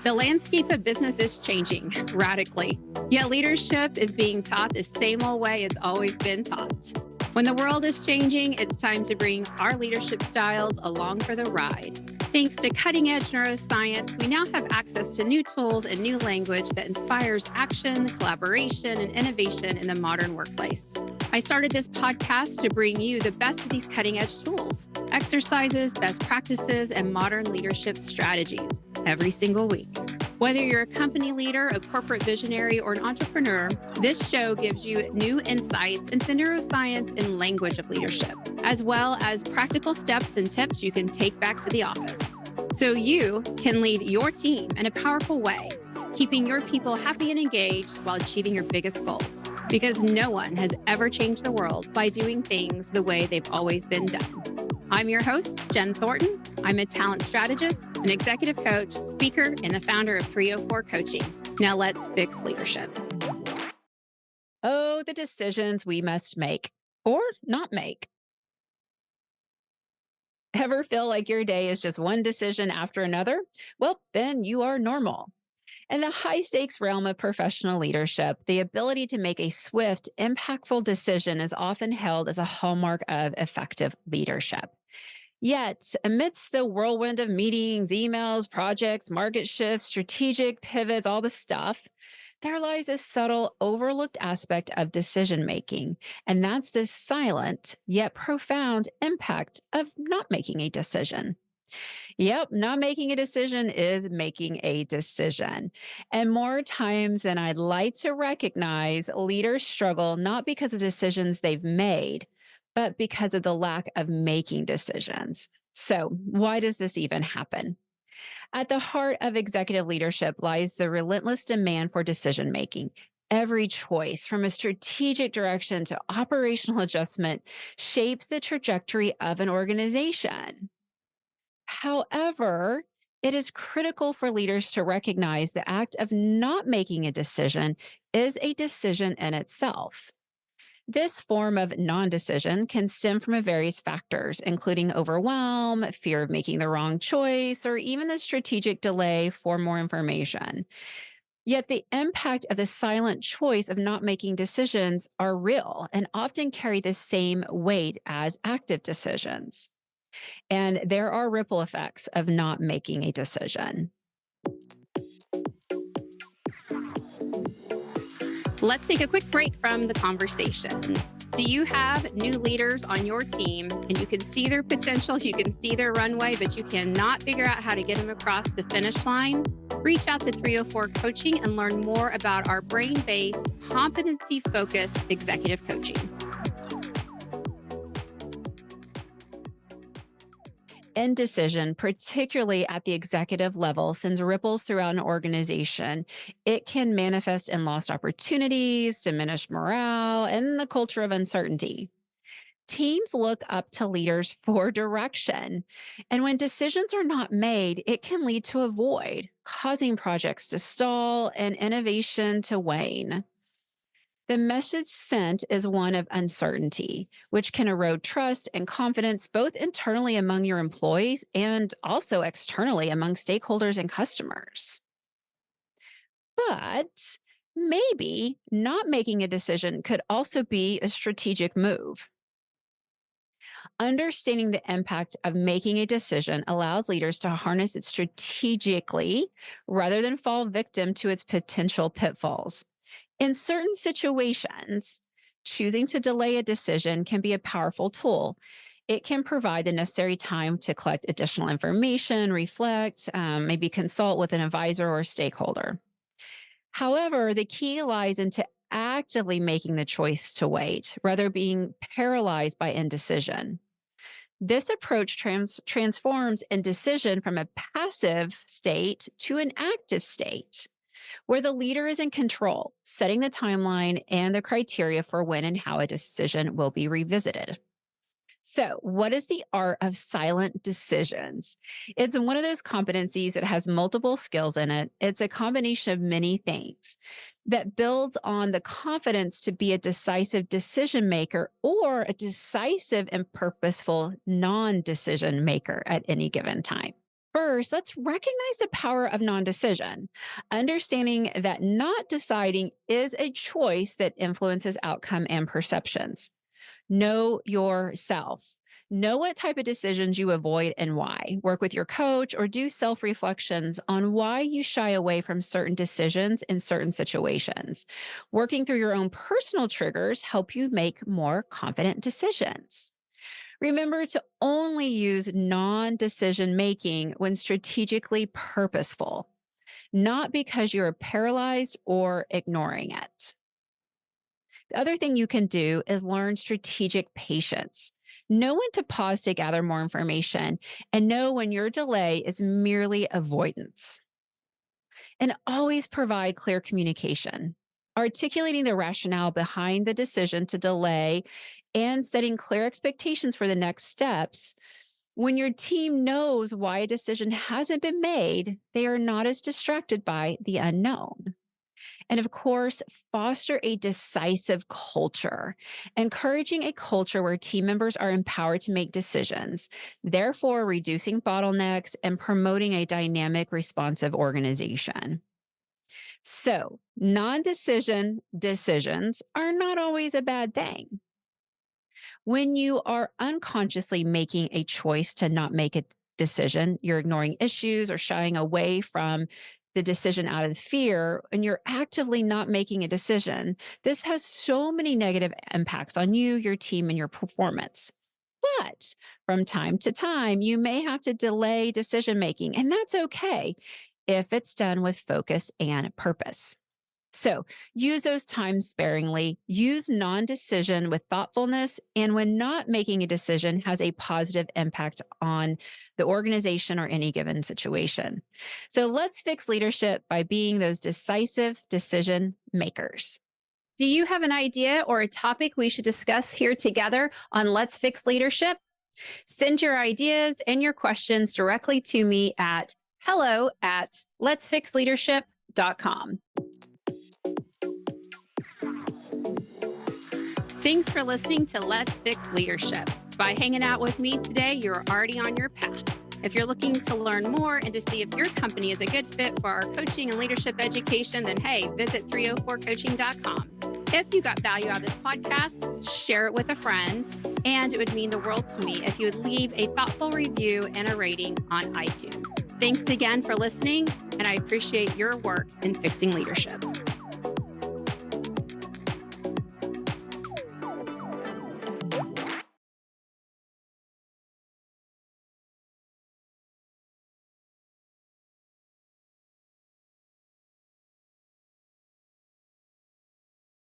The landscape of business is changing radically, yet leadership is being taught the same old way it's always been taught. When the world is changing, it's time to bring our leadership styles along for the ride. Thanks to cutting-edge neuroscience, we now have access to new tools and new language that inspires action, collaboration, and innovation in the modern workplace. I started this podcast to bring you the best of these cutting-edge tools, exercises, best practices, and modern leadership strategies every single week. Whether you're a company leader, a corporate visionary, or an entrepreneur, this show gives you new insights into the neuroscience and language of leadership, as well as practical steps and tips you can take back to the office so you can lead your team in a powerful way, keeping your people happy and engaged while achieving your biggest goals. Because no one has ever changed the world by doing things the way they've always been done. I'm your host, Jen Thornton. I'm a talent strategist, an executive coach, speaker, and the founder of 304 Coaching. Now let's fix leadership. Oh, the decisions we must make or not make. Ever feel like your day is just one decision after another? Well, then you are normal. In the high-stakes realm of professional leadership, the ability to make a swift, impactful decision is often held as a hallmark of effective leadership. Yet, amidst the whirlwind of meetings, emails, projects, market shifts, strategic pivots, all the stuff, there lies a subtle, overlooked aspect of decision-making, and that's the silent, yet profound impact of not making a decision. Yep, not making a decision is making a decision. And more times than I'd like to recognize, leaders struggle not because of decisions they've made, but because of the lack of making decisions. So, why does this even happen? At the heart of executive leadership lies the relentless demand for decision making. Every choice, from a strategic direction to operational adjustment, shapes the trajectory of an organization. However, it is critical for leaders to recognize the act of not making a decision is a decision in itself. This form of non decision can stem from various factors, including overwhelm, fear of making the wrong choice, or even the strategic delay for more information. Yet the impact of the silent choice of not making decisions are real and often carry the same weight as active decisions. And there are ripple effects of not making a decision. Let's take a quick break from the conversation. Do you have new leaders on your team and you can see their potential, you can see their runway, but you cannot figure out how to get them across the finish line? Reach out to 304 Coaching and learn more about our brain-based, competency-focused executive coaching. Indecision, particularly at the executive level, sends ripples throughout an organization. It can manifest in lost opportunities, diminished morale, and the culture of uncertainty. Teams look up to leaders for direction. And when decisions are not made, it can lead to a void, causing projects to stall and innovation to wane. The message sent is one of uncertainty, which can erode trust and confidence both internally among your employees and also externally among stakeholders and customers. But maybe not making a decision could also be a strategic move. Understanding the impact of making a decision allows leaders to harness it strategically rather than fall victim to its potential pitfalls. In certain situations, choosing to delay a decision can be a powerful tool. It can provide the necessary time to collect additional information, reflect, maybe consult with an advisor or stakeholder. However, the key lies into actively making the choice to wait, rather being paralyzed by indecision. This approach transforms indecision from a passive state to an active state, where the leader is in control, setting the timeline and the criteria for when and how a decision will be revisited. So, what is the art of silent decisions? It's one of those competencies that has multiple skills in it. It's a combination of many things that builds on the confidence to be a decisive decision maker or a decisive and purposeful non-decision maker at any given time. First, let's recognize the power of non decision, understanding that not deciding is a choice that influences outcome and perceptions. Know yourself. Know what type of decisions you avoid and why. Work with your coach or do self reflections on why you shy away from certain decisions in certain situations. Working through your own personal triggers help you make more confident decisions. Remember to only use non decision making when strategically purposeful, not because you're paralyzed or ignoring it. The other thing you can do is learn strategic patience. Know when to pause to gather more information and know when your delay is merely avoidance. And always provide clear communication, articulating the rationale behind the decision to delay and setting clear expectations for the next steps. When your team knows why a decision hasn't been made, they are not as distracted by the unknown. And of course, foster a decisive culture, encouraging a culture where team members are empowered to make decisions, therefore reducing bottlenecks and promoting a dynamic, responsive organization. So, non decision decisions are not always a bad thing. When you are unconsciously making a choice to not make a decision, you're ignoring issues or shying away from the decision out of fear, and you're actively not making a decision. This has so many negative impacts on you, your team, and your performance. But from time to time, you may have to delay decision making, and that's okay if it's done with focus and purpose. So use those times sparingly, use non decision with thoughtfulness, and when not making a decision, has a positive impact on the organization or any given situation. So let's fix leadership by being those decisive decision makers. Do you have an idea or a topic we should discuss here together on Let's Fix Leadership? Send your ideas and your questions directly to me at hello@letsfixleadership.com. Thanks for listening to Let's Fix Leadership. By hanging out with me today, you're already on your path. If you're looking to learn more and to see if your company is a good fit for our coaching and leadership education, then hey, visit 304coaching.com. If you got value out of this podcast, share it with a friend. And it would mean the world to me if you would leave a thoughtful review and a rating on iTunes. Thanks again for listening, and I appreciate your work in fixing leadership.